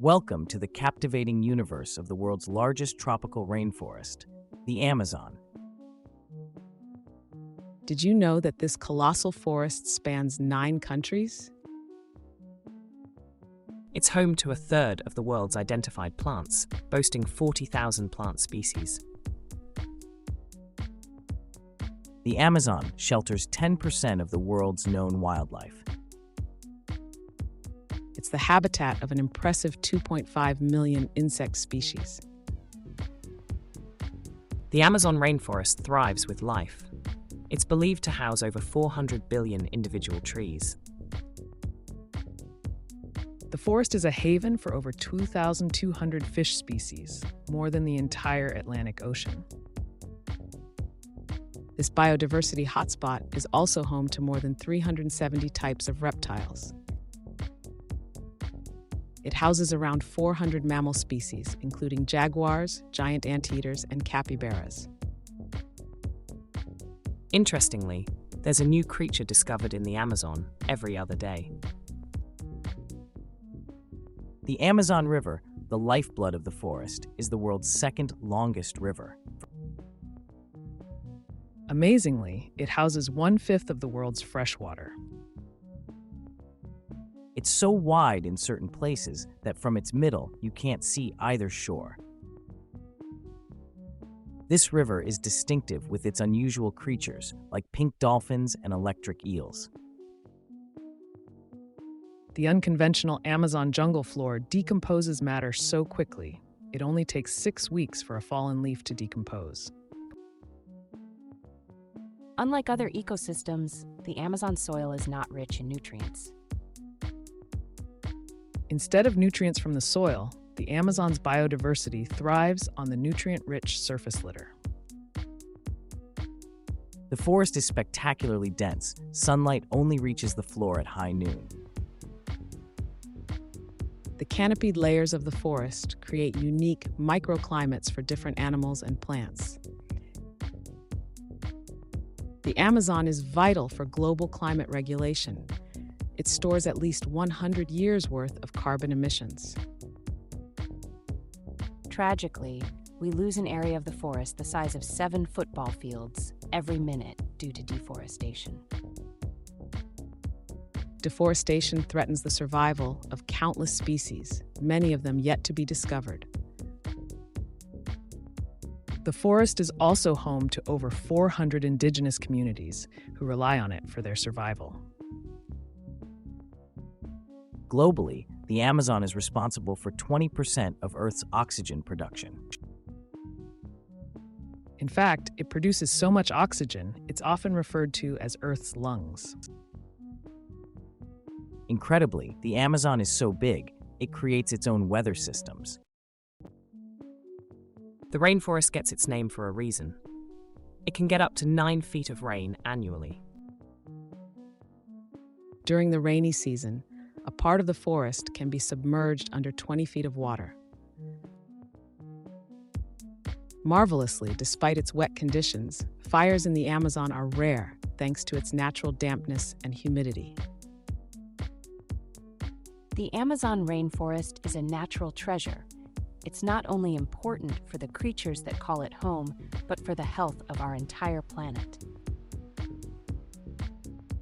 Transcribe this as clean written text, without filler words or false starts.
Welcome to the captivating universe of the world's largest tropical rainforest, the Amazon. Did you know that this colossal forest spans 9 countries? It's home to a third of the world's identified plants, boasting 40,000 plant species. The Amazon shelters 10% of the world's known wildlife. It's the habitat of an impressive 2.5 million insect species. The Amazon rainforest thrives with life. It's believed to house over 400 billion individual trees. The forest is a haven for over 2,200 fish species, more than the entire Atlantic Ocean. This biodiversity hotspot is also home to more than 370 types of reptiles. It houses around 400 mammal species, including jaguars, giant anteaters, and capybaras. Interestingly, there's a new creature discovered in the Amazon every other day. The Amazon River, the lifeblood of the forest, is the world's second longest river. Amazingly, it houses 1/5 of the world's freshwater. It's so wide in certain places that from its middle you can't see either shore. This river is distinctive with its unusual creatures like pink dolphins and electric eels. The unconventional Amazon jungle floor decomposes matter so quickly, it only takes 6 weeks for a fallen leaf to decompose. Unlike other ecosystems, the Amazon soil is not rich in nutrients. Instead of nutrients from the soil, the Amazon's biodiversity thrives on the nutrient-rich surface litter. The forest is spectacularly dense. Sunlight only reaches the floor at high noon. The canopied layers of the forest create unique microclimates for different animals and plants. The Amazon is vital for global climate regulation. It stores at least 100 years' worth of carbon emissions. Tragically, we lose an area of the forest the size of 7 football fields every minute due to deforestation. Deforestation threatens the survival of countless species, many of them yet to be discovered. The forest is also home to over 400 indigenous communities who rely on it for their survival. Globally, the Amazon is responsible for 20% of Earth's oxygen production. In fact, it produces so much oxygen, it's often referred to as Earth's lungs. Incredibly, the Amazon is so big, it creates its own weather systems. The rainforest gets its name for a reason. It can get up to 9 feet of rain annually. During the rainy season, a part of the forest can be submerged under 20 feet of water. Marvelously, despite its wet conditions, fires in the Amazon are rare thanks to its natural dampness and humidity. The Amazon rainforest is a natural treasure. It's not only important for the creatures that call it home, but for the health of our entire planet.